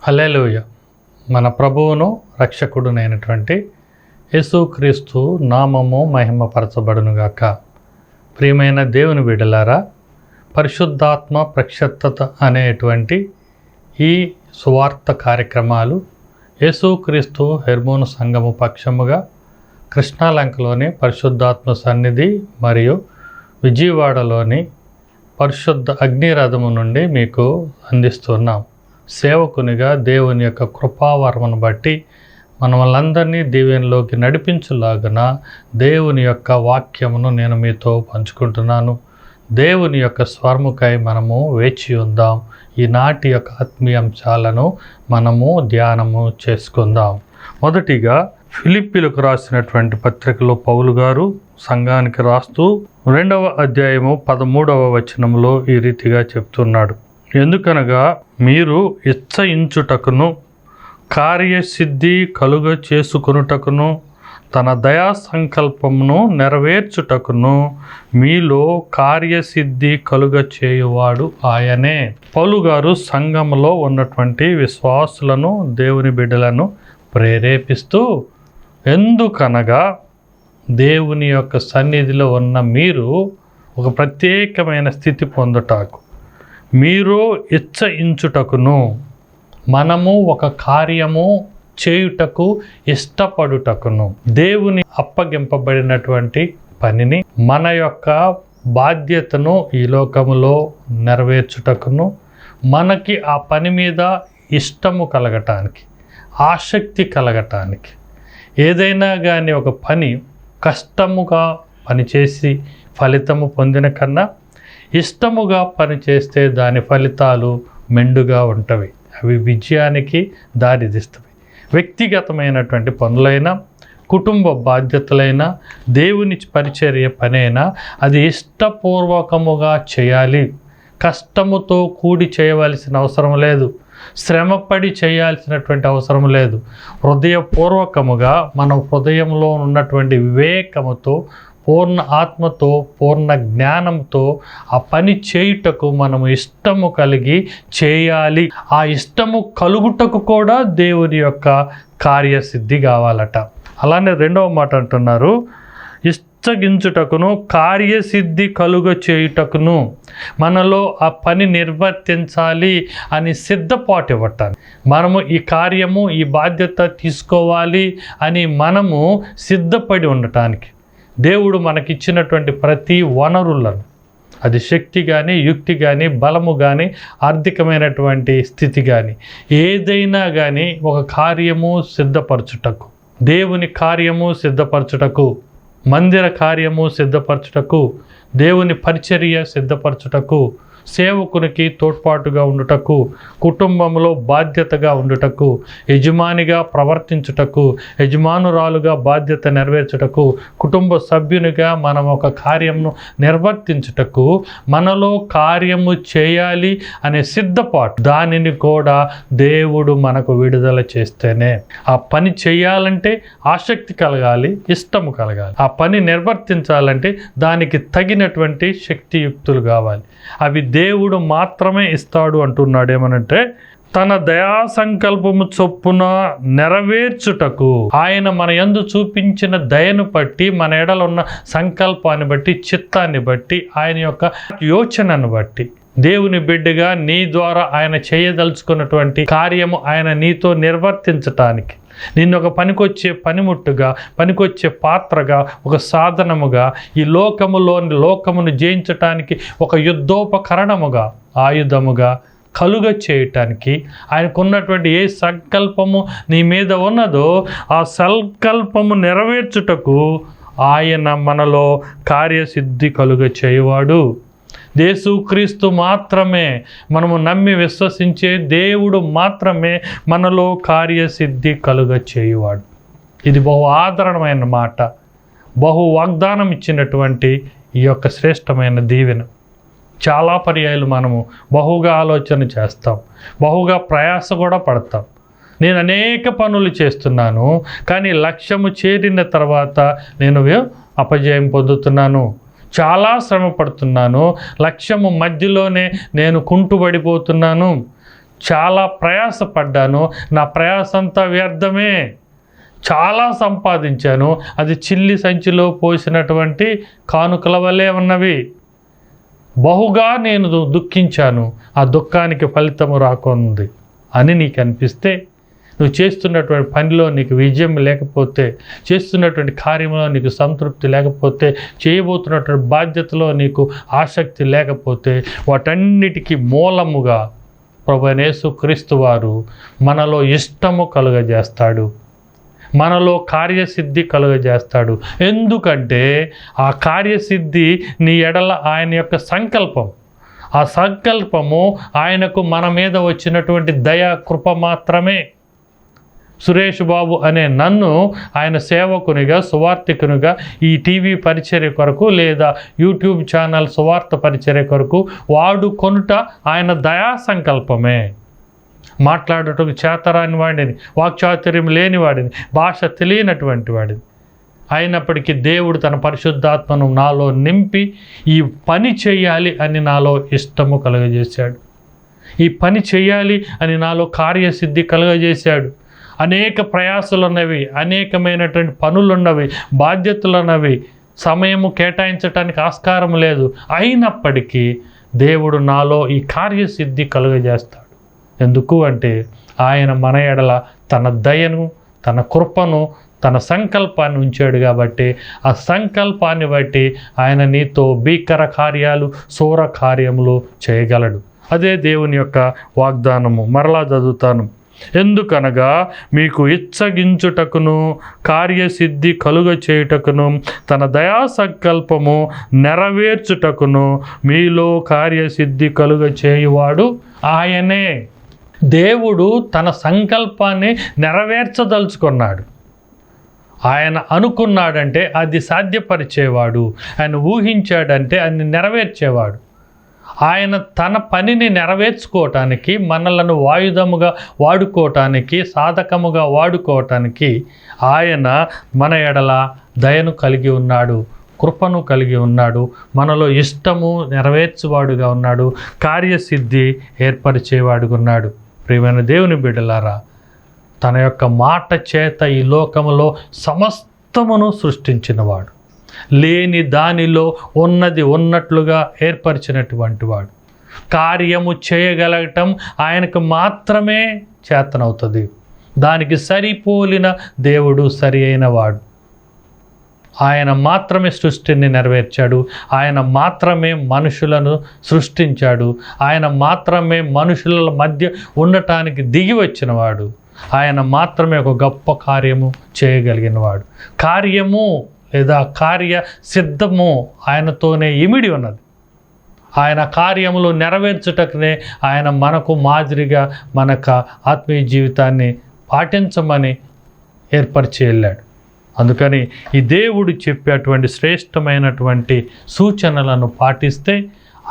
హల్లెలూయా. మన ప్రభువును రక్షకుడునైనటువంటి యేసుక్రీస్తు నామము మహిమపరచబడునుగాక. ప్రియమైన దేవుని బిడ్డలారా, పరిశుద్ధాత్మ ప్రక్షత్తత అనేటువంటి ఈ సువార్త కార్యక్రమాలు యేసుక్రీస్తు హెర్మోను సంఘము పక్షముగా కృష్ణాలంకలోని పరిశుద్ధాత్మ సన్నిధి మరియు విజయవాడలోని పరిశుద్ధ అగ్నిరథము నుండి మీకు అందిస్తున్నాం. సేవకునిగా దేవుని యొక్క కృపావరమును బట్టి మనలందరినీ దీవెనలోకి నడిపించులాగున దేవుని యొక్క వాక్యమును నేను మీతో పంచుకుంటున్నాను. దేవుని యొక్క స్వరముకై మనము వేచి ఉందాం. ఈనాటి యొక్క ఆత్మీయ అంశాలను మనము ధ్యానము చేసుకుందాం. మొదటిగా ఫిలిప్పీలకు రాసినటువంటి పత్రికలో పౌలు గారు సంఘానికి రాస్తూ 2వ అధ్యాయము 13వ వచనంలో ఈ రీతిగా చెప్తున్నాడు. ఎందుకనగా మీరు ఇచ్చయించుటకును కార్యసిద్ధి కలుగ చేసుకొనుటకును తన దయా సంకల్పమును నెరవేర్చుటకును మీలో కార్యసిద్ధి కలుగ చేయువాడు ఆయనే. పౌలు గారు సంఘములో ఉన్నటువంటి విశ్వాసులను, దేవుని బిడ్డలను ప్రేరేపిస్తూ, ఎందుకనగా దేవుని యొక్క సన్నిధిలో ఉన్న మీరు ఒక ప్రత్యేకమైన స్థితి పొందుటకు, మీరు ఇచ్చయించుటకును, మనము ఒక కార్యము చేయుటకు ఇష్టపడుటకును, దేవుని అప్పగింపబడినటువంటి పనిని, మన యొక్క బాధ్యతను ఈ లోకములో నెరవేర్చుటకును, మనకి ఆ పని మీద ఇష్టము కలగటానికి, ఆసక్తి కలగటానికి, ఏదైనా కానీ ఒక పని కష్టముగా పనిచేసి ఫలితము పొందిన కన్నా ఇష్టముగా పనిచేస్తే దాని ఫలితాలు మెండుగా ఉంటవి. అవి విజయానికి దారితీస్తవి. వ్యక్తిగతమైనటువంటి పనులైనా, కుటుంబ బాధ్యతలైనా, దేవుని పరిచర్య పనైనా అది ఇష్టపూర్వకముగా చేయాలి. కష్టముతో కూడి చేయవలసిన అవసరం లేదు. శ్రమపడి చేయాల్సినటువంటి అవసరం లేదు. హృదయపూర్వకముగా మన హృదయంలో ఉన్నటువంటి వివేకముతో, పూర్ణ ఆత్మతో, పూర్ణ జ్ఞానంతో ఆ పని చేయుటకు మనము ఇష్టము కలిగి చేయాలి. ఆ ఇష్టము కలుగుటకు కూడా దేవుని యొక్క కార్యసిద్ధి కావాలట. అలానే 2వ మాట అంటున్నారు, ఇష్టగించుటకును కార్యసిద్ధి కలుగ చేయుటకును, మనలో ఆ పని నిర్వర్తించాలి అని సిద్ధపాటు ఇవ్వటానికి, మనము ఈ కార్యము, ఈ బాధ్యత తీసుకోవాలి అని మనము సిద్ధపడి ఉండటానికి దేవుడు మనకిచ్చినటువంటి ప్రతి వనరులను, అది శక్తి కానీ, యుక్తి కానీ, బలము కానీ, ఆర్థికమైనటువంటి స్థితి కానీ, ఏదైనా కానీ ఒక కార్యము సిద్ధపరచుటకు, దేవుని కార్యము సిద్ధపరచుటకు, మందిర కార్యము సిద్ధపరచుటకు, దేవుని పరిచర్య సిద్ధపరచుటకు, సేవకునికి తోడ్పాటుగా ఉండుటకు, కుటుంబంలో బాధ్యతగా ఉండుటకు, యజమానిగా ప్రవర్తించుటకు, యజమానురాలుగా బాధ్యత నెరవేర్చుటకు, కుటుంబ సభ్యునిగా మనం ఒక కార్యమును నిర్వర్తించుటకు, మనలో కార్యము చేయాలి అనే సిద్ధపాటు, దానిని కూడా దేవుడు మనకు విడుదల చేస్తేనే. ఆ పని చేయాలంటే ఆసక్తి కలగాలి, ఇష్టము కలగాలి. ఆ పని నిర్వర్తించాలంటే దానికి తగినటువంటి శక్తియుక్తులు కావాలి. అవి దేవుడు మాత్రమే ఇస్తాడు అంటున్నాడు. ఏమనంటే తన దయా సంకల్పము చొప్పున నెరవేర్చుటకు, ఆయన మన యందు చూపించిన దయను బట్టి, మన ఎడల ఉన్న సంకల్పాన్ని బట్టి, చిత్తాన్ని బట్టి, ఆయన యొక్క యోచనను బట్టి, దేవుని బిడ్డగా నీ ద్వారా ఆయన చేయదలుచుకున్నటువంటి కార్యము ఆయన నీతో నిర్వర్తించటానికి, నిన్ను ఒక పనికొచ్చే పనిముట్టుగా, పనికొచ్చే పాత్రగా, ఒక సాధనముగా, ఈ లోకమును జయించటానికి ఒక యుద్ధోపకరణముగా, ఆయుధముగా కలుగ చేయటానికి, ఆయనకున్నటువంటి ఏ సంకల్పము నీ మీద ఉన్నదో ఆ సంకల్పము నెరవేర్చుటకు ఆయన మనలో కార్యసిద్ధి కలుగ చేయువాడు. యేసుక్రీస్తు మాత్రమే, మనము నమ్మి విశ్వసించే దేవుడు మాత్రమే మనలో కార్యసిద్ధి కలుగ చేయువాడు. ఇది బహు ఆదరణమైన మాట, బహు వాగ్దానం ఇచ్చినటువంటి ఈ యొక్క శ్రేష్టమైన దీవెన. చాలా పర్యాయాలు మనము బహుగా ఆలోచన చేస్తాం, బహుగా ప్రయాస కూడా పడతాం. నేను అనేక పనులు చేస్తున్నాను, కానీ లక్ష్యము చేరిన తర్వాత నేను అపజయం పొందుతున్నాను. చాలా శ్రమ పడుతున్నాను, లక్ష్యము మధ్యలోనే నేను కుంటుబడిపోతున్నాను. చాలా ప్రయాసపడ్డాను, నా ప్రయాస అంతా వ్యర్థమే. చాలా సంపాదించాను, అది చిల్లి సంచిలో పోసినటువంటి కానుకల వలె ఉన్నవి. బహుగా నేను దుఃఖించాను, ఆ దుఃఖానికి ఫలితము రాకుంది అని నీకు అనిపిస్తే, నువ్వు చేస్తున్నటువంటి పనిలో నీకు విజయం లేకపోతే, చేస్తున్నటువంటి కార్యంలో నీకు సంతృప్తి లేకపోతే, చేయబోతున్నటువంటి బాధ్యతలో నీకు ఆసక్తి లేకపోతే, వాటన్నిటికీ మూలముగా ప్రభువైన యేసుక్రీస్తు వారు మనలో ఇష్టము కలుగజేస్తాడు, మనలో కార్యసిద్ధి కలుగజేస్తాడు. ఎందుకంటే ఆ కార్యసిద్ధి నీ ఎడల ఆయన యొక్క సంకల్పం. ఆ సంకల్పము ఆయనకు మన మీద వచ్చినటువంటి దయా కృప మాత్రమే. సురేష్ బాబు అనే నన్ను ఆయన సేవకునిగా, సువార్థికునిగా ఈ టీవీ పరిచర్య కొరకు లేదా యూట్యూబ్ ఛానల్ సువార్త పరిచర్య కొరకు వాడుకొనుట ఆయన దయా సంకల్పమే. మాట్లాడటం చేతరాని వాడిని, వాక్చాతుర్యం లేని వాడిని, భాష తెలియనటువంటి వాడిని అయినప్పటికీ దేవుడు తన పరిశుద్ధాత్మను నాలో నింపి ఈ పని చేయాలి అని నాలో ఇష్టము కలుగజేశాడు. ఈ పని చేయాలి అని నాలో కార్యసిద్ధి కలుగజేశాడు. అనేక ప్రయాసాలు ఉన్నవి, అనేకమైనటువంటి పనులున్నవి, బాధ్యతలు ఉన్నవి, సమయము కేటాయించడానికి ఆస్కారం లేదు. అయినప్పటికీ దేవుడు నాలో ఈ కార్యసిద్ధి కలుగజేస్తాడు. ఎందుకు అంటే ఆయన మన ఎడల తన దయను, తన కృపను, తన సంకల్పాన్ని ఉంచాడు కాబట్టి ఆ సంకల్పాన్ని బట్టి ఆయన నీతో భీకర కార్యాలు, శూర కార్యములు చేయగలడు. అదే దేవుని యొక్క వాగ్దానము. మరలా చదువుతాను. ఎందుకనగా మీకు ఇచ్చగించుటకును కార్యసిద్ధి కలుగ చేయుటకును తన దయా సంకల్పము నెరవేర్చుటకును మీలో కార్యసిద్ధి కలుగ చేయువాడు ఆయనే. దేవుడు తన సంకల్పాన్ని నెరవేర్చదలుచుకున్నాడు. ఆయన అనుకున్నాడంటే అది సాధ్యపరిచేవాడు, ఆయన ఊహించాడంటే అది నెరవేర్చేవాడు. ఆయన తన పనిని నెరవేర్చుకోవటానికి, మనలను వాయుధముగా వాడుకోవటానికి, సాధకముగా వాడుకోవటానికి ఆయన మన ఎడల దయను కలిగి ఉన్నాడు, కృపను కలిగి ఉన్నాడు, మనలో ఇష్టము నెరవేర్చువాడుగా ఉన్నాడు, కార్యసిద్ధి ఏర్పరిచేవాడుగా ఉన్నాడు. ప్రియమైన దేవుని బిడ్డలారా, తన యొక్క మాట చేత ఈ లోకములో సమస్తమును సృష్టించినవాడు, లేని దానిలో ఉన్నది ఉన్నట్లుగా ఏర్పరిచినటువంటి వాడు. కార్యము చేయగలగటం ఆయనకు మాత్రమే చేతనవుతుంది. దానికి సరిపోలిన దేవుడు సరి అయిన వాడు. ఆయన మాత్రమే సృష్టిని నెరవేర్చాడు, ఆయన మాత్రమే మనుషులను సృష్టించాడు, ఆయన మాత్రమే మనుషుల మధ్య ఉండటానికి దిగి వచ్చినవాడు, ఆయన మాత్రమే ఒక గొప్ప కార్యము చేయగలిగినవాడు. కార్యము లేదా కార్య సిద్ధము ఆయనతోనే ఇమిడి ఉన్నది. ఆయన కార్యములు నెరవేర్చుటకునే ఆయన మనకు మాదిరిగా మనకు ఆత్మీయ జీవితాన్ని పాటించమని ఏర్పరిచి వెళ్ళాడు. అందుకని ఈ దేవుడు చెప్పేటువంటి శ్రేష్టమైనటువంటి సూచనలను పాటిస్తే,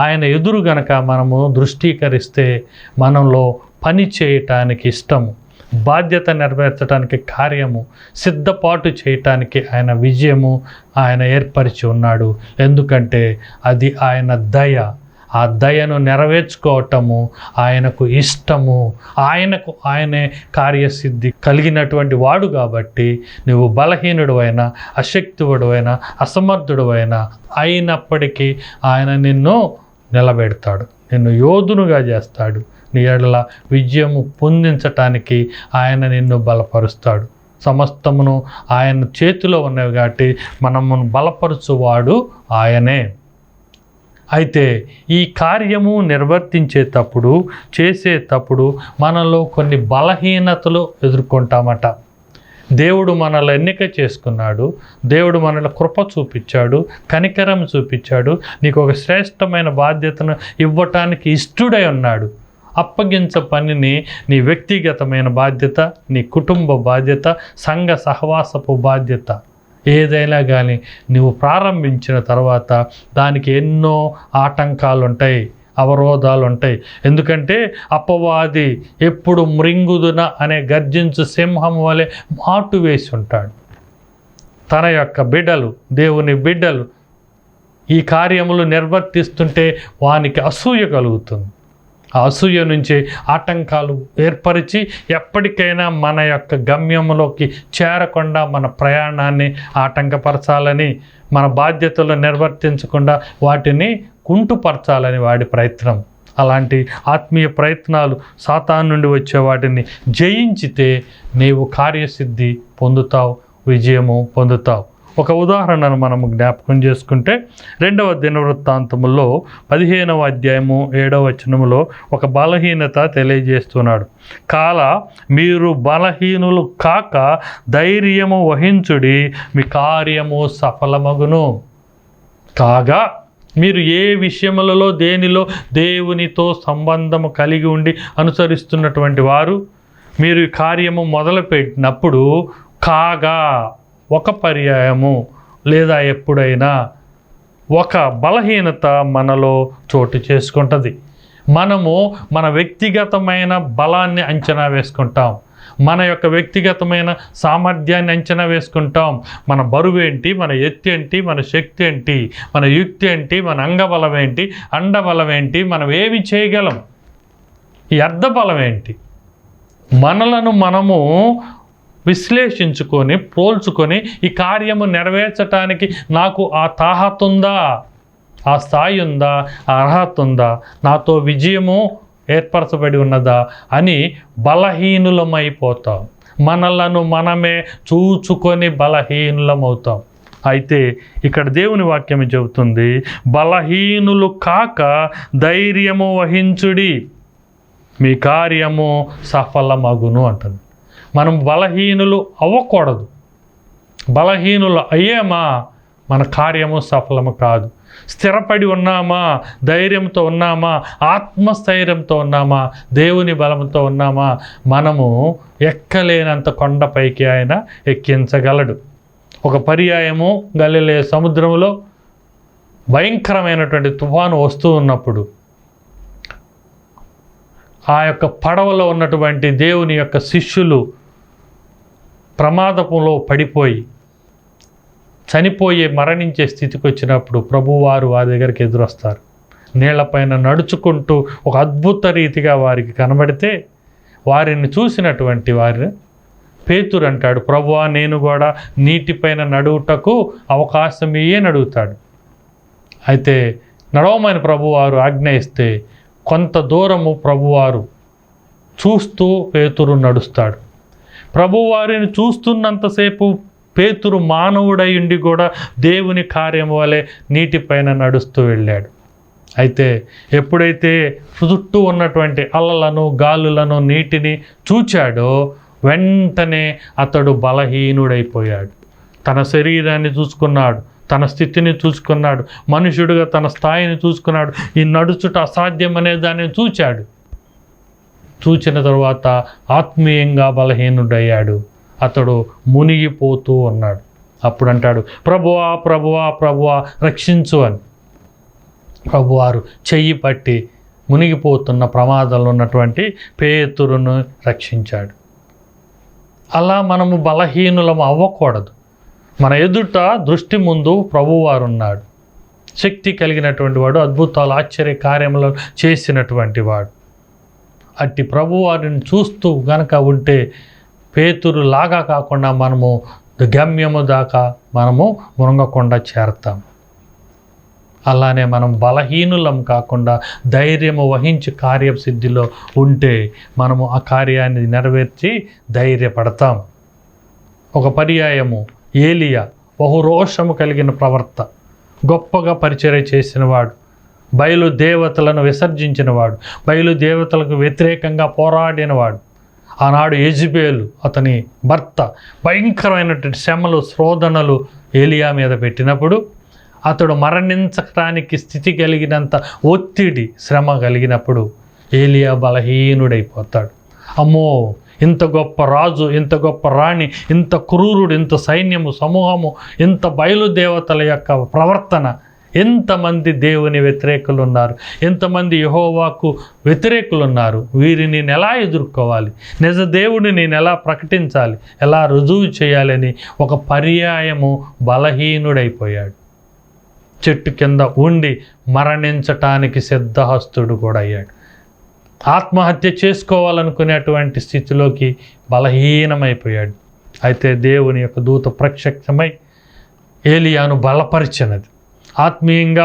ఆయన ఎదురు గనక మనము దృష్టీకరిస్తే మనలో పని చేయటానికి ఇష్టము, బాధ్యత నెరవేర్చడానికి కార్యము, సిద్ధపాటు చేయటానికి ఆయన విజయము ఆయన ఏర్పరిచి ఉన్నాడు. ఎందుకంటే అది ఆయన దయ. ఆ దయను నెరవేర్చుకోవటము ఆయనకు ఇష్టము. ఆయనే కార్యసిద్ధి కలిగినటువంటి వాడు కాబట్టి నువ్వు బలహీనుడు అయినా, అశక్తివుడు అయినా, అసమర్థుడు అయినప్పటికీ ఆయన నిన్ను నిలబెడతాడు, నిన్ను యోధునుగా చేస్తాడు. నీ ఎడల విజయము పొందించటానికి ఆయన నిన్ను బలపరుస్తాడు. సమస్తమును ఆయన చేతిలో ఉన్నవి కాబట్టి మనమును బలపరచువాడు ఆయనే. అయితే ఈ కార్యము నిర్వర్తించేటప్పుడు, చేసేటప్పుడు మనలో కొన్ని బలహీనతలు ఎదుర్కొంటామట. దేవుడు మనల్ని ఎన్నిక చేసుకున్నాడు, దేవుడు మనల్ని కృప చూపించాడు, కనికరం చూపించాడు, నీకు ఒక శ్రేష్టమైన బాధ్యతను ఇవ్వటానికి ఇష్టడై ఉన్నాడు. అప్పగించ పనిని నీ వ్యక్తిగతమైన బాధ్యత, నీ కుటుంబ బాధ్యత, సంఘ సహవాసపు బాధ్యత ఏదైనా కానీ నువ్వు ప్రారంభించిన తర్వాత దానికి ఎన్నో ఆటంకాలు ఉంటాయి, అవరోధాలు ఉంటాయి. ఎందుకంటే అపవాది ఎప్పుడు మృంగుదున అనే గర్జించు సింహం వలె మాటు వేసి ఉంటాడు. తన యొక్క బిడ్డలు, దేవుని బిడ్డలు ఈ కార్యములు నిర్వర్తిస్తుంటే వానికి అసూయ కలుగుతుంది. ఆ అసూయ నుంచి ఆటంకాలు ఏర్పరిచి ఎప్పటికైనా మన యొక్క గమ్యంలోకి చేరకుండా మన ప్రయాణాన్ని ఆటంకపరచాలని, మన బాధ్యతలు నిర్వర్తించకుండా వాటిని కుంటుపరచాలని వాడి ప్రయత్నం. అలాంటి ఆత్మీయ ప్రయత్నాలు సాతాను నుండి వచ్చే వాటిని జయించితే నీవు కార్యసిద్ధి పొందుతావు, విజయము పొందుతావు. ఒక ఉదాహరణను మనము జ్ఞాపకం చేసుకుంటే 2వ దినవృత్తాంతములో 15వ అధ్యాయము 7వ వచనములో ఒక బలహీనత తెలియజేస్తున్నాడు. మీరు బలహీనులు కాక ధైర్యము వహించుడి, మీ కార్యము సఫలమగును. కాగా మీరు ఏ విషయములలో దేనిలో దేవునితో సంబంధము కలిగి ఉండి అనుసరిస్తున్నటువంటి వారు, మీరు ఈ కార్యము మొదలుపెట్టినప్పుడు కాగా ఒక పర్యాయము లేదా ఎప్పుడైనా ఒక బలహీనత మనలో చోటు చేసుకుంటుంది. మనము మన వ్యక్తిగతమైన బలాన్ని అంచనా వేసుకుంటాం, మన యొక్క వ్యక్తిగతమైన సామర్థ్యాన్ని అంచనా వేసుకుంటాం. మన బరువు ఏంటి, మన ఎత్తు ఏంటి, మన శక్తి ఏంటి, మన యుక్తి ఏంటి, మన అంగబలం ఏంటి, అండబలం ఏంటి, మనం ఏమి చేయగలం, ఈ అర్ధబలం ఏంటి, మనలను మనము విశ్లేషించుకొని పోల్చుకొని ఈ కార్యము నెరవేర్చడానికి నాకు ఆ తాహత ఉందా, ఆ స్థాయి ఉందా, ఆ అర్హత ఉందా, నాతో విజయము ఏర్పరచబడి ఉన్నదా అని బలహీనులమైపోతాం. మనలను మనమే చూచుకొని బలహీనులమవుతాం. అయితే ఇక్కడ దేవుని వాక్యం చెబుతుంది, బలహీనులు కాక ధైర్యము వహించుడి, మీ కార్యము సఫలమగును అంటుంది. మనం బలహీనులు అవ్వకూడదు. బలహీనులు అయ్యామా మన కార్యము సఫలము కాదు. స్థిరపడి ఉన్నామా, ధైర్యంతో ఉన్నామా, ఆత్మస్థైర్యంతో ఉన్నామా, దేవుని బలంతో ఉన్నామా, మనము ఎక్కలేనంత కొండపైకి ఆయన ఎక్కించగలడు. ఒక పర్యాయము గలిలయ సముద్రంలో భయంకరమైనటువంటి తుఫాను వస్తూ ఉన్నప్పుడు ఆ యొక్క పడవలో ఉన్నటువంటి దేవుని యొక్క శిష్యులు ప్రమాదంలో పడిపోయి చనిపోయే మరణించే స్థితికి వచ్చినప్పుడు ప్రభువారు వారి దగ్గరికి ఎదురొస్తారు. నీళ్లపైన నడుచుకుంటూ ఒక అద్భుత రీతిగా వారికి కనబడితే వారిని చూసినటువంటి వారు పేతురు అంటాడు, ప్రభువా నేను కూడా నీటిపైన నడువుటకు అవకాశం ఇయ్యని అడుగుతాడు. అయితే నడవమని ప్రభువారు ఆజ్ఞ ఇస్తే కొంత దూరము ప్రభువారు చూస్తూ పేతురు నడుస్తాడు. ప్రభువారిని చూస్తున్నంతసేపు పేతురు మానవుడై ఉండి కూడా దేవుని కార్యం వలె నీటిపైన నడుస్తూ వెళ్ళాడు. అయితే ఎప్పుడైతే చుట్టూ ఉన్నటువంటి అలలను గాలులను నీటిని చూచాడో వెంటనే అతడు బలహీనుడైపోయాడు. తన శరీరాన్ని చూసుకున్నాడు, తన స్థితిని చూసుకున్నాడు, మనుషుడుగా తన స్థాయిని చూసుకున్నాడు. ఈ నడుచుట అసాధ్యం అనే దాన్ని చూచాడు. చూచిన తరువాత ఆత్మీయంగా బలహీనుడయ్యాడు. అతడు మునిగిపోతూ ఉన్నాడు. అప్పుడు అంటాడు, ప్రభువా ప్రభువా ప్రభువా రక్షించు అని. ప్రభువారు చెయ్యి పట్టి మునిగిపోతున్న ప్రమాదంలో ఉన్నటువంటి పేతురును రక్షించాడు. అలా మనము బలహీనులం అవ్వకూడదు. మన ఎదుట దృష్టి ముందు ప్రభువారు ఉన్నాడు. శక్తి కలిగినటువంటి వాడు, అద్భుతాలు ఆశ్చర్య కార్యములు చేసినటువంటి వాడు. అట్టి ప్రభువారిని చూస్తూ గనక ఉంటే పేతురు లాగా కాకుండా మనము గమ్యము దాకా మనము మునగకుండా చేరతాం. అలానే మనం బలహీనులం కాకుండా ధైర్యము వహించి కార్యసిద్ధిలో ఉంటే మనము ఆ కార్యాన్ని నెరవేర్చి ధైర్యపడతాం. ఒక పర్యాయము ఏలియా బహురోషము కలిగిన ప్రవర్త, గొప్పగా పరిచర్య చేసినవాడు, బయలుదేవతలను విసర్జించినవాడు, బయలుదేవతలకు వ్యతిరేకంగా పోరాడినవాడు. ఆనాడు యెజబెలు అతని భర్త భయంకరమైనటువంటి శ్రమలు శోధనలు ఏలియా మీద పెట్టినప్పుడు అతడు మరణించడానికి స్థితి కలిగినంత ఒత్తిడి శ్రమ కలిగినప్పుడు ఏలియా బలహీనుడైపోతాడు. అమ్మో, ఇంత గొప్ప రాజు, ఇంత గొప్ప రాణి, ఇంత క్రూరుడు, ఇంత సైన్యము సమూహము, ఇంత బయలుదేవతల యొక్క ప్రవర్తన, ఎంతమంది దేవుని వ్యతిరేకులు ఉన్నారు, ఎంతమంది యెహోవాకు వ్యతిరేకులు ఉన్నారు, వీరిని నేను ఎలా ఎదుర్కోవాలి, నిజ దేవుడిని నేను ఎలా ప్రకటించాలి, ఎలా రుజువు చేయాలని ఒక పర్యాయము బలహీనుడైపోయాడు. చెట్టు కింద ఉండి మరణించటానికి సిద్ధహస్తుడు కూడా అయ్యాడు. ఆత్మహత్య చేసుకోవాలనుకునేటువంటి స్థితిలోకి బలహీనమైపోయాడు. అయితే దేవుని యొక్క దూత ప్రత్యక్షమై ఏలియాను బలపరిచినది, ఆత్మీయంగా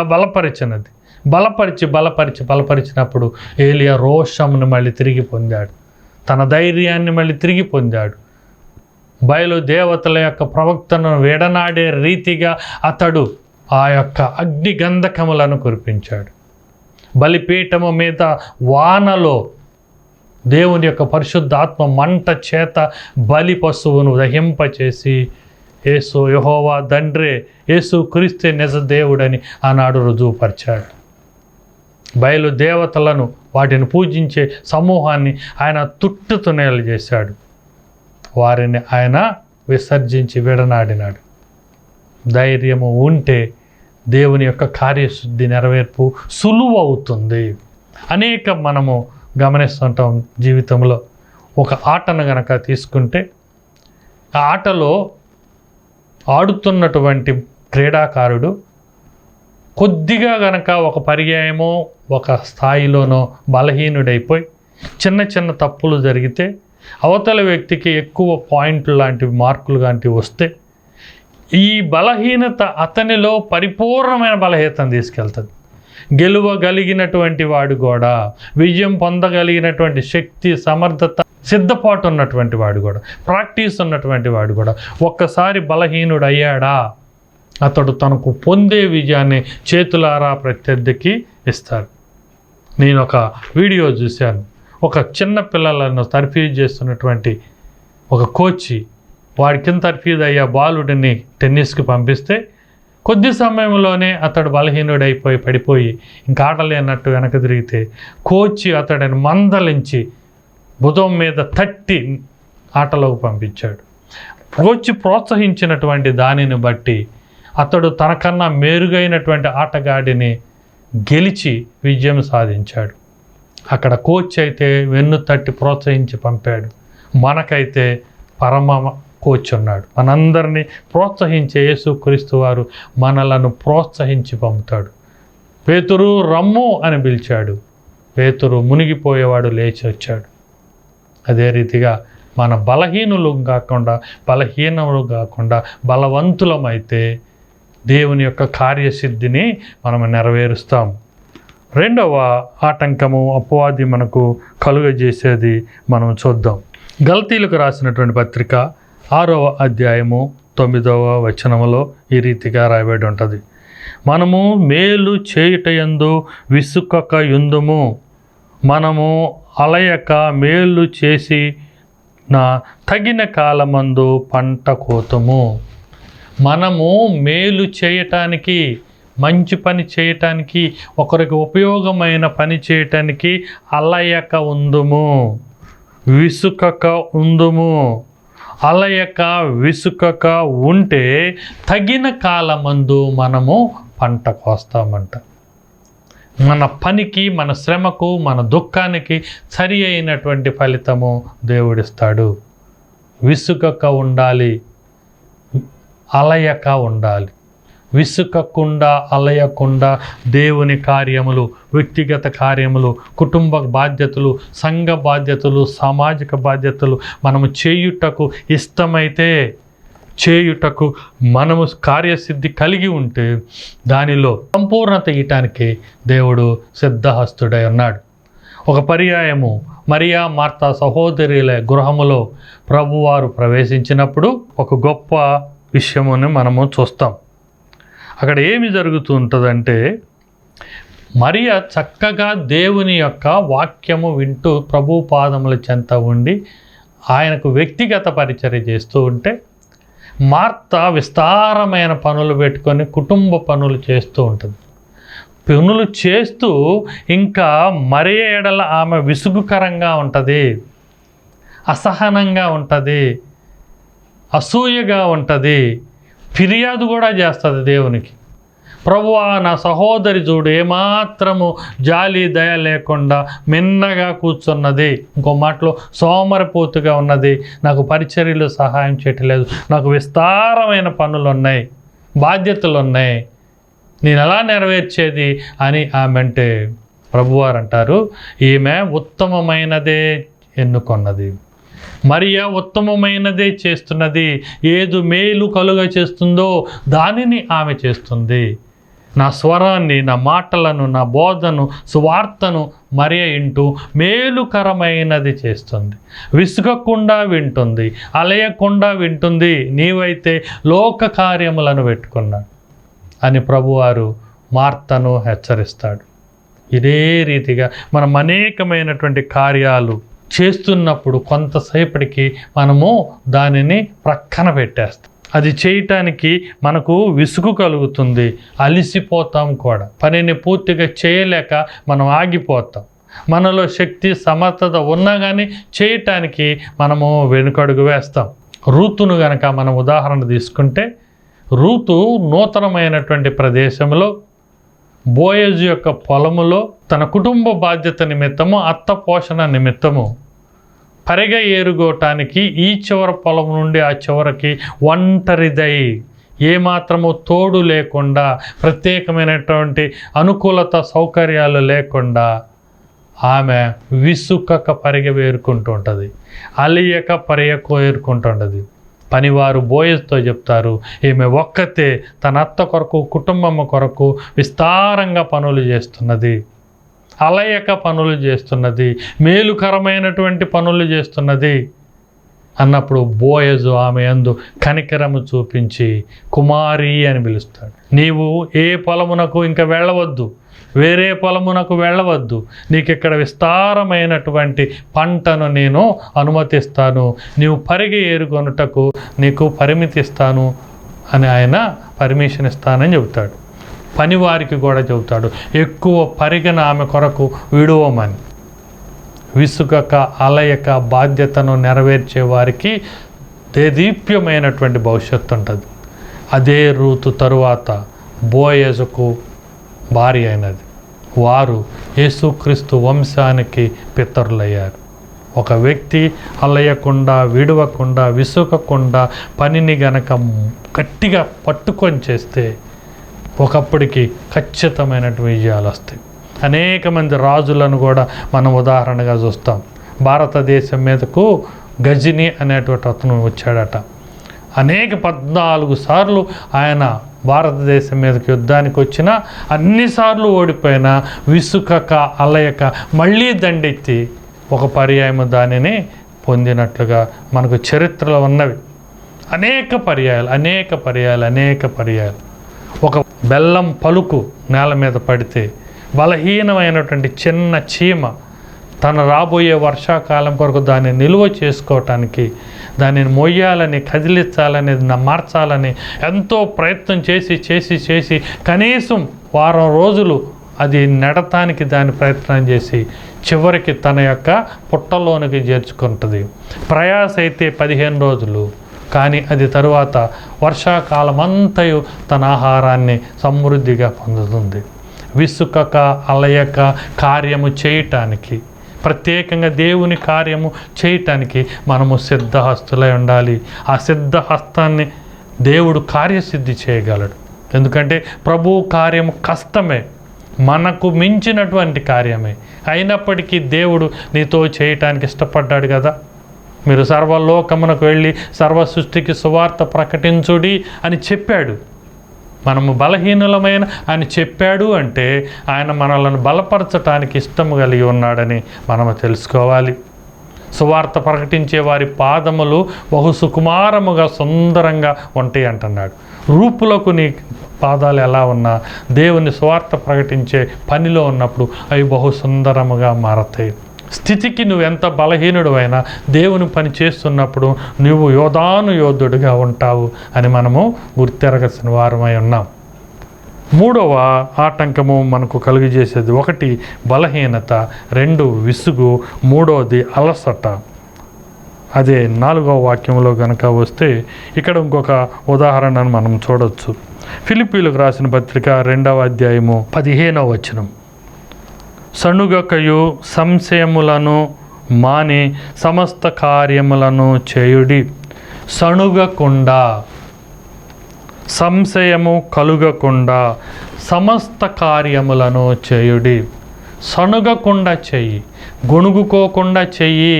బలపరిచినప్పుడు ఏలియా రోషమును మళ్ళీ తిరిగి పొందాడు, తన ధైర్యాన్ని మళ్ళీ తిరిగి పొందాడు. బయలు దేవతల యొక్క ప్రవక్తను విడనాడే రీతిగా అతడు ఆ యొక్క అగ్ని గంధకములను కురిపించాడు. బలిపీఠము మీద వానలో దేవుని యొక్క పరిశుద్ధాత్మ మంట చేత బలి పశువును దహింపచేసి యేసు యెహోవా తండ్రే, యేసు క్రీస్తే నిజ దేవుడని ఆనాడు రుజువుపరిచాడు. బయలు దేవతలను, వాటిని పూజించే సమూహాన్ని ఆయన తుట్టుతునేలు చేశాడు. వారిని ఆయన విసర్జించి విడనాడినాడు. ధైర్యము ఉంటే దేవుని యొక్క కార్యశుద్ధి నెరవేర్పు సులువు అవుతుంది. మనము గమనిస్తుంటాం జీవితంలో. ఒక ఆటను గనక తీసుకుంటే ఆ ఆటలో ఆడుతున్నటువంటి క్రీడాకారుడు కొద్దిగా గనక ఒక పర్యాయమో ఒక స్థాయిలోనో బలహీనుడైపోయి చిన్న చిన్న తప్పులు జరిగితే అవతల వ్యక్తికి ఎక్కువ పాయింట్లు లాంటివి, మార్కులు లాంటివి వస్తే ఈ బలహీనత అతనిలో పరిపూర్ణమైన బలహీనతను తీసుకెళ్తుంది. గెలువగలిగినటువంటి వాడు కూడా, విజయం పొందగలిగినటువంటి శక్తి, సమర్థత, సిద్ధపాటు ఉన్నటువంటి వాడు కూడా, ప్రాక్టీస్ ఉన్నటువంటి వాడు కూడా ఒక్కసారి బలహీనుడు అయ్యాడా అతడు తనకు పొందే విజయాన్ని చేతులారా ప్రత్యర్థికి ఇస్తారు. నేను ఒక వీడియో చూశాను. ఒక చిన్న పిల్లలను తర్ఫీదు చేస్తున్నటువంటి ఒక కోచి వాడి కింద తర్ఫీదు అయ్యే బాలుడిని టెన్నిస్కి పంపిస్తే కొద్ది సమయంలోనే అతడు బలహీనుడైపోయి పడిపోయి ఇంకా ఆటలేనట్టు వెనక తిరిగితే కోచి అతడిని మందలించి భుజం మీద తట్టి ఆటలోకి పంపించాడు. కోచి ప్రోత్సహించినటువంటి దానిని బట్టి అతడు తనకన్నా మెరుగైనటువంటి ఆటగాడిని గెలిచి విజయం సాధించాడు. అక్కడ కోచ్ అయితే వెన్ను తట్టి ప్రోత్సహించి పంపాడు. మనకైతే పరమ కోచ్ ఉన్నాడు. మనందరినీ ప్రోత్సహించే యేసుక్రీస్తు వారు మనలను ప్రోత్సహించి పంపుతాడు. పేతురు రమ్ము అని పిలిచాడు. పేతురు మునిగిపోయేవాడు లేచి వచ్చాడు. అదే రీతిగా మన బలహీనులు కాకుండా బలవంతులమైతే దేవుని యొక్క కార్యసిద్ధిని మనం నెరవేరుస్తాం. రెండవ ఆటంకము, అపవాది మనకు కలుగజేసేది మనం చూద్దాం. గల్తీలకు రాసినటువంటి పత్రిక 6వ అధ్యాయము 9వ వచనములో ఈ రీతిగా రాయబడి ఉంటుంది. మనము మేలు చేయుటయందు విసుకక యుందుము, మనము అలయక మేలు చేసి నా తగిన కాలమందు పంట కోతము. మనము మేలు చేయటానికి, మంచి పని చేయటానికి, ఒకరికి ఉపయోగమైన పని చేయటానికి అలయక ఉందుము, విసుకక ఉందుము. అలయక విసుకక ఉంటే తగిన కాలమందు మనము పంట కోస్తామంట. మన పనికి, మన శ్రమకు, మన దుఃఖానికి సరి అయినటువంటి ఫలితము దేవుడిస్తాడు. విసుకక ఉండాలి, అలయక ఉండాలి. విసుకకుండా, అలయకుండా దేవుని కార్యములు, వ్యక్తిగత కార్యములు, కుటుంబ బాధ్యతలు, సంఘ బాధ్యతలు, సామాజిక బాధ్యతలు మనము చేయుటకు ఇష్టమైతే, చేయుటకు మనము కార్యసిద్ధి కలిగి ఉంటే దానిలో సంపూర్ణత ఇయటానికి దేవుడు సిద్ధహస్తుడై ఉన్నాడు. ఒక పర్యాయము మరియా మార్తా సహోదరుల గృహములో ప్రభువారు ప్రవేశించినప్పుడు ఒక గొప్ప విషయముని మనము చూస్తాం. అక్కడ ఏమి జరుగుతూ ఉంటుందంటే, మరియా చక్కగా దేవుని యొక్క వాక్యము వింటూ ప్రభు పాదముల చెంత ఉండి ఆయనకు వ్యక్తిగత పరిచర్య చేస్తూ ఉంటే, మార్తా విస్తారమైన పనులు పెట్టుకొని కుటుంబ పనులు చేస్తూ ఉంటుంది. పనులు చేస్తూ ఇంకా మరియ ఎడల ఆమె విసుగుకరంగా ఉంటుంది, అసహనంగా ఉంటుంది, అసూయగా ఉంటుంది, ఫిర్యాదు కూడా చేస్తుంది దేవునికి. ప్రభువా, నా సహోదరి చూడు ఏమాత్రము జాలి దయ లేకుండా మిన్నగా కూర్చున్నది, ఇంకో మాటలో సోమరిపోతుగా ఉన్నది, నాకు పరిచర్యలు సహాయం చేయట్లేదు, నాకు విస్తారమైన పనులు ఉన్నాయి, బాధ్యతలు ఉన్నాయి, నేను ఎలా నెరవేర్చేది అని ఆమె అంటే ప్రభువారు అంటారు, ఈమె ఉత్తమమైనదే ఎన్నుకొన్నది, మరియా ఉత్తమమైనదే చేస్తున్నది, ఏదు మేలు కలుగ చేస్తుందో దానిని ఆమె చేస్తుంది. నా స్వరాన్ని, నా మాటలను, నా బోధను, సువార్తను మరియ ఇంటూ మేలుకరమైనది చేస్తుంది, విసుగకుండా వింటుంది, అలయకుండా వింటుంది. నీవైతే లోక కార్యములను పెట్టుకున్నాడు అని ప్రభువారు మార్తను హెచ్చరిస్తాడు. ఇదే రీతిగా మనం అనేకమైనటువంటి కార్యాలు చేస్తున్నప్పుడు కొంతసేపటికి మనము దానిని ప్రక్కన పెట్టేస్తాం. అది చేయటానికి మనకు విసుగు కలుగుతుంది, అలిసిపోతాం కూడా. పనిని పూర్తిగా చేయలేక మనం ఆగిపోతాం. మనలో శక్తి సమర్థత ఉన్నా కానీ చేయటానికి మనము వెనుకడుగు వేస్తాం. రూతును గనక మనం ఉదాహరణ తీసుకుంటే, రూతు నూతనమైనటువంటి ప్రదేశంలో బోయజు యొక్క పొలములో తన కుటుంబ బాధ్యత నిమిత్తము, అత్త పోషణ నిమిత్తము పరిగ ఏరుకోవటానికి ఈ చివర పొలం నుండి ఆ చివరికి ఒంటరిదై, ఏమాత్రము తోడు లేకుండా, ప్రత్యేకమైనటువంటి అనుకూలత సౌకర్యాలు లేకుండా ఆమె విసుకక పరిగ వేరుకుంటూ ఉంటుంది, అలియక పరిగకు ఏరుకుంటుంటుంది. పనివారు బోయజ్తో చెప్తారు, ఈమె ఒక్కతే తన అత్త కొరకు, కుటుంబం కొరకు విస్తారంగా పనులు చేస్తున్నది, అలయక పనులు చేస్తున్నది, మేలుకరమైనటువంటి పనులు చేస్తున్నది అన్నప్పుడు బోయజు ఆమె యందు కనికరము చూపించి కుమారి అని పిలుస్తాడు. నీవు ఏ పొలమునకు ఇంకా వెళ్ళవద్దు, వేరే పొలమునకు వెళ్ళవద్దు, నీకు ఇక్కడ విస్తారమైనటువంటి పంటను నేను అనుమతిస్తాను, నీవు పరిగి ఏరుకొనుటకు నీకు పరిమితి ఇస్తాను అని ఆయన పర్మిషన్ ఇస్తానని చెబుతాడు. పనివారికి కూడా చెబుతాడు, ఎక్కువ పరిగణ ఆమె కొరకు విడువమని. విసుగక అలయక బాధ్యతను నెరవేర్చే వారికి దేదీప్యమైనటువంటి భవిష్యత్తు ఉంటుంది. అదే రూతు తరువాత బోయజుకు భార్య అయినది. వారు యేసుక్రీస్తు వంశానికి పితరులయ్యారు. ఒక వ్యక్తి అలయకుండా, విడవకుండా, విసుగకుండా పనిని గనక గట్టిగా పట్టుకొని చేస్తే ఒకప్పటికి ఖచ్చితమైనటువంటి విజయాలు వస్తాయి. అనేక మంది రాజులను కూడా మనం ఉదాహరణగా చూస్తాం. భారతదేశం మీదకు గజని అనేటువంటి అతను వచ్చాడట. 14 సార్లు ఆయన భారతదేశం మీదకి యుద్ధానికి వచ్చినా అన్నిసార్లు ఓడిపోయినా విసుకక అలయక మళ్ళీ దండెత్తి ఒక పర్యాయము దానిని పొందినట్లుగా మనకు చరిత్రలో ఉన్నవి. అనేక పర్యాయాలు. ఒక బెల్లం పలుకు నేల మీద పడితే బలహీనమైనటువంటి చిన్న చీమ తను రాబోయే వర్షాకాలం కొరకు దాన్ని నిల్వ చేసుకోవటానికి, దానిని మొయ్యాలని, కదిలించాలని, మార్చాలని ఎంతో ప్రయత్నం చేసి కనీసం వారం రోజులు అది నెడటానికి దాని ప్రయత్నం చేసి చివరికి తన యొక్క పుట్టలోనికి చేర్చుకుంటుంది. ప్రయాస అయితే 15 రోజులు, కానీ అది తరువాత వర్షాకాలమంతయు తన ఆహారాన్ని సమృద్ధిగా పొందుతుంది. విసుకక అలయక కార్యము చేయటానికి, ప్రత్యేకంగా దేవుని కార్యము చేయటానికి మనము సిద్ధహస్తులై ఉండాలి. ఆ సిద్ధహస్తాన్ని దేవుడు కార్యసిద్ధి చేయగలడు. ఎందుకంటే ప్రభువు కార్యము కష్టమే, మనకు మించినటువంటి కార్యమే. అయినప్పటికీ దేవుడు నీతో చేయటానికి ఇష్టపడ్డాడు కదా. మీరు సర్వలోకమునకు వెళ్ళి సర్వ సృష్టికి సువార్త ప్రకటించుడి అని చెప్పాడు. మనము బలహీనులమైన ఆయన చెప్పాడు అంటే ఆయన మనలను బలపరచటానికి ఇష్టము కలిగి ఉన్నాడని మనము తెలుసుకోవాలి. సువార్త ప్రకటించే వారి పాదములు బహు సుకుమారముగా సుందరంగా ఉంటాయి అంటున్నాడు. రూపులకు నీ పాదాలు ఎలా ఉన్నా దేవుని సువార్త ప్రకటించే పనిలో ఉన్నప్పుడు అవి బహు సుందరముగా మారతాయి. స్థితికి నువ్వు ఎంత బలహీనుడు అయినా దేవుని పని చేస్తున్నప్పుడు నువ్వు యోధుడిగా ఉంటావు అని మనము గుర్తెరగాల్సిన వారమై ఉన్నాం. 3వ ఆటంకము మనకు కలుగజేసేది 1 బలహీనత, 2 విసుగు, 3వది అలసట. అదే 4వ వాక్యంలో కనుక వస్తే ఇక్కడ ఇంకొక ఉదాహరణను మనం చూడవచ్చు. ఫిలిప్పీలకు రాసిన పత్రిక 2వ అధ్యాయము 15వ వచనం. సణుగకయు సంశయములను మాని సమస్త కార్యములను చేయుడి. సణుగకుండా, సంశయము కలుగకుండా సమస్త కార్యములను చేయుడి. సణుగకుండా చెయ్యి, గొణుగుకోకుండా చెయ్యి,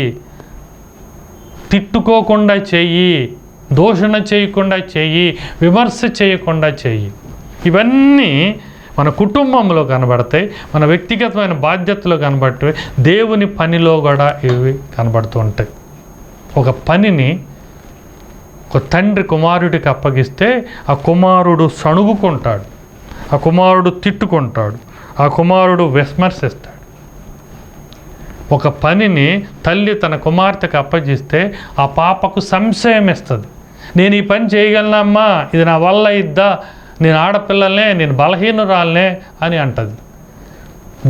తిట్టుకోకుండా చెయ్యి, దూషణ చేయకుండా చెయ్యి, విమర్శ చేయకుండా చెయ్యి. ఇవన్నీ మన కుటుంబంలో కనబడతాయి, మన వ్యక్తిగతమైన బాధ్యతలో కనబడతాయి, దేవుని పనిలో కూడా ఇవి కనబడుతూ ఉంటాయి. ఒక పనిని ఒక తండ్రి కుమారుడికి అప్పగిస్తే ఆ కుమారుడు సణుగుకుంటాడు, ఆ కుమారుడు తిట్టుకుంటాడు, ఆ కుమారుడు విమర్శిస్తాడు. ఒక పనిని తల్లి తన కుమార్తెకు అప్పగిస్తే ఆ పాపకు సంశయం ఇస్తుంది. నేను ఈ పని చేయగలనమ్మా, ఇది నా వల్ల ఇద్దా, నేను ఆడపిల్లలనే, నేను బలహీనురాలనే అని అంటది.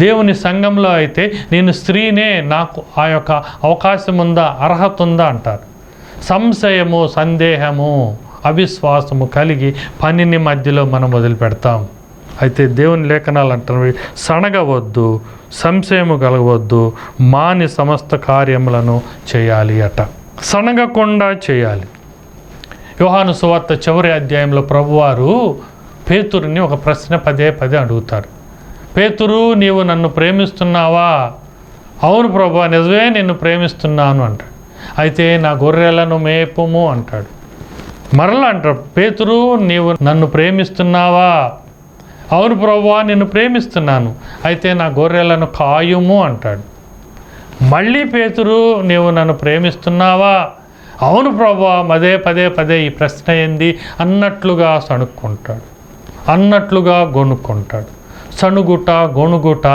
దేవుని సంఘంలో అయితే నేను స్త్రీనే, నాకు ఆ యొక్క అవకాశం ఉందా, అర్హత ఉందా అంటారు. సంశయము, సందేహము, అవిశ్వాసము కలిగి పనిని మధ్యలో మనం వదిలిపెడతాం. అయితే దేవుని లేఖనాలు అంటున్నవి సణగవద్దు, సంశయము కలగవద్దు, మాని సమస్త కార్యములను చేయాలి అట. సణగకుండా చేయాలి. యోహాను సువార్త చివరి అధ్యాయంలో ప్రభువారు పేతురుని ఒక ప్రశ్న పదే అడుగుతారు. పేతురు, నీవు నన్ను ప్రేమిస్తున్నావా? అవును ప్రభువా, నిజమే నిన్ను ప్రేమిస్తున్నాను అంటాడు. అయితే నా గొర్రెలను మేపుము అంటాడు. మరలా అంటాడు, పేతురు, నీవు నన్ను ప్రేమిస్తున్నావా? అవును ప్రభువా, నిన్ను ప్రేమిస్తున్నాను, అయితే నా గొర్రెలను కాయుము అంటాడు. మళ్ళీ పేతురు, నీవు నన్ను ప్రేమిస్తున్నావా? అవును ప్రభువా, పదే ఈ ప్రశ్న ఏంది అన్నట్లుగా సణుక్కుంటాడు, అన్నట్లుగా గొణుక్కుంటాడు. సణుగుట, గొణుగుట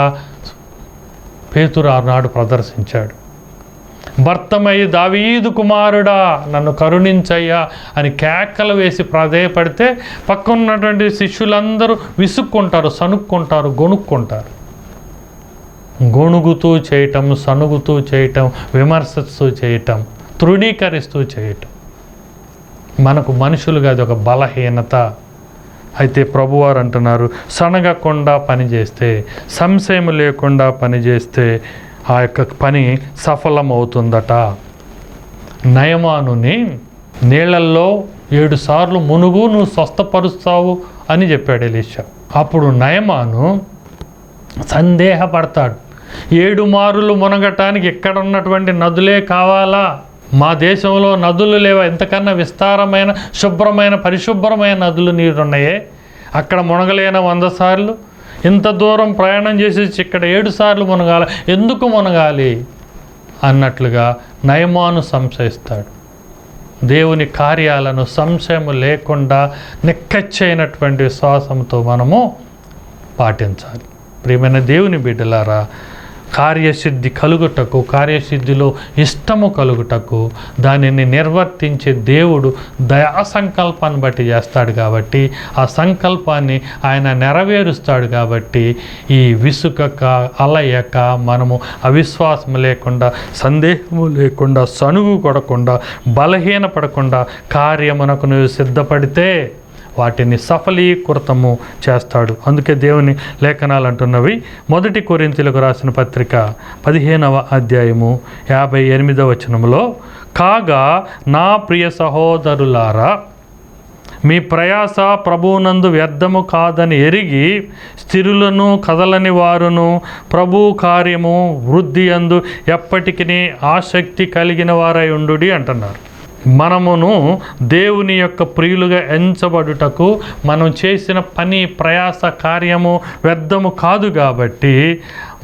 పేతురు ఆనాడు ప్రదర్శించాడు. భర్తమై దావీదు కుమారుడా నన్ను కరుణించయ్యా అని కేకలు వేసి ప్రాధేయపడితే పక్కనున్నటువంటి శిష్యులందరూ విసుక్కుంటారు, సణుక్కుంటారు, గొణుక్కుంటారు. గొణుగుతూ చేయటం, సణుగుతూ చేయటం, విమర్శిస్తూ చేయటం, తృణీకరిస్తూ చేయటం మనకు మనుషులుగా అది ఒక బలహీనత. అయితే ప్రభువారు అంటున్నారు, సనగకుండా పనిచేస్తే, సంశయం లేకుండా పనిచేస్తే ఆ యొక్క పని సఫలమవుతుందట. నయమానుని నీళ్ళల్లో 7 సార్లు మునుగు, నువ్వు స్వస్థపరుస్తావు అని చెప్పాడు ఎలీషా. అప్పుడు నయమాను సందేహపడతాడు, 7 మారులు మునగటానికి ఎక్కడ ఉన్నటువంటి నదులే కావాలా? మా దేశంలో నదులు లేవా? ఎంతకన్నా విస్తారమైన, శుభ్రమైన, పరిశుభ్రమైన నదులు నీరున్నాయే, అక్కడ మునగలేన 100 సార్లు? ఇంత దూరం ప్రయాణం చేసి ఇక్కడ 7 సార్లు మునగాలి, ఎందుకు మునగాలి అన్నట్లుగా నయమాను సంశయిస్తాడు. దేవుని కార్యాలను సంశయము లేకుండా నిక్కచ్చైనటువంటి విశ్వాసంతో మనము పాటించాలి. ప్రియమైన దేవుని బిడ్డలారా, కార్యసిద్ధి కలుగుటకు, కార్యసిద్ధిలో ఇష్టము కలుగుటకు దానిని నిర్వర్తించే దేవుడు దయా సంకల్పాన్ని బట్టి చేస్తాడు కాబట్టి, ఆ సంకల్పాన్ని ఆయన నెరవేరుస్తాడు కాబట్టి ఈ విసుకక, అలయక, మనము అవిశ్వాసం లేకుండా, సందేహము లేకుండా, సణుగు కొడకుండా, బలహీనపడకుండా కార్యమునకు నువ్వు సిద్ధపడితే వాటిని సఫలీకృతము చేస్తాడు. అందుకే దేవుని లేఖనాలు అంటున్నవి, 1 కొరింథీయులకు రాసిన పత్రిక 15వ అధ్యాయము 58వ వచనంలో, కాగా నా ప్రియ సహోదరులారా, మీ ప్రయాస ప్రభువునందు వ్యర్థము కాదని ఎరిగి స్థిరులను కదలని వారును ప్రభు కార్యము వృద్ధి అందు ఎప్పటికీ ఆసక్తి కలిగిన వారై ఉండుడి అంటున్నారు. మనమును దేవుని యొక్క ప్రియులుగా ఎంచబడుటకు మనం చేసిన పని, ప్రయాస, కార్యము వ్యర్థము కాదు కాబట్టి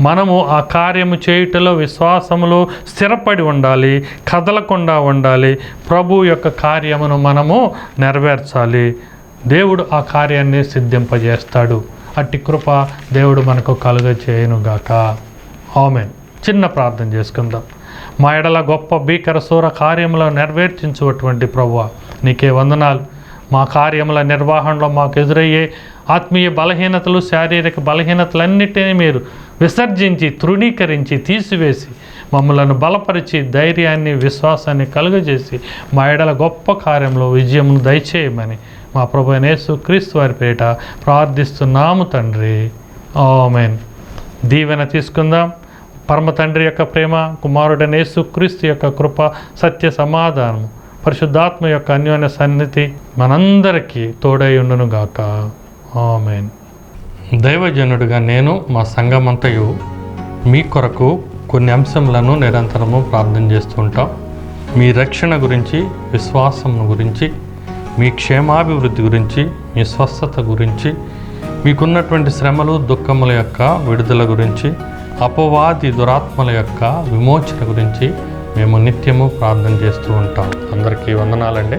మనము ఆ కార్యము చేయుటలో, విశ్వాసములో స్థిరపడి ఉండాలి, కదలకుండా ఉండాలి. ప్రభు యొక్క కార్యమును మనము నెరవేర్చాలి. దేవుడు ఆ కార్యాన్ని సిద్ధింపజేస్తాడు. అట్టి కృప దేవుడు మనకు కలుగజేయునుగాక. ఆమేన్. చిన్న ప్రార్థన చేసుకుందాం. మా ఎడల గొప్ప భీకర శూర కార్యములను నెరవేర్చించున్నటువంటి ప్రభువా, నీకే వందనాలు. మా కార్యముల నిర్వహణలో మాకు ఎదురయ్యే ఆత్మీయ బలహీనతలు, శారీరక బలహీనతలన్నిటినీ మీరు విసర్జించి, తృణీకరించి, తీసివేసి మమ్మలను బలపరిచి, ధైర్యాన్ని, విశ్వాసాన్ని కలుగజేసి మా ఎడల గొప్ప కార్యంలో విజయమును దయచేయమని మా ప్రభువైన యేసుక్రీస్తు వారి పేరిట ప్రార్థిస్తున్నాము తండ్రి. ఆమేన్. దీవెన తీసుకుందాం. పరమ తండ్రి యొక్క ప్రేమ, కుమారుడైన యేసుక్రీస్తు యొక్క కృప, సత్య సమాధానము, పరిశుద్ధాత్మ యొక్క అన్యోన్య సన్నిధి మనందరికీ తోడై ఉండునుగాక. ఆమేన్. దైవజనుడిగా నేను, మా సంఘమంతయు మీ కొరకు కొన్ని అంశములను నిరంతరము ప్రార్థన చేస్తూ ఉంటాం. మీ రక్షణ గురించి, విశ్వాసం గురించి, మీ క్షేమాభివృద్ధి గురించి, మీ స్వస్థత గురించి, మీకున్నటువంటి శ్రమలు దుఃఖముల యొక్క విడుదల గురించి, అపవాది దురాత్మల యొక్క విమోచన గురించి మేము నిత్యము ప్రార్థన చేస్తూ ఉంటాం. అందరికీ వందనాలండి.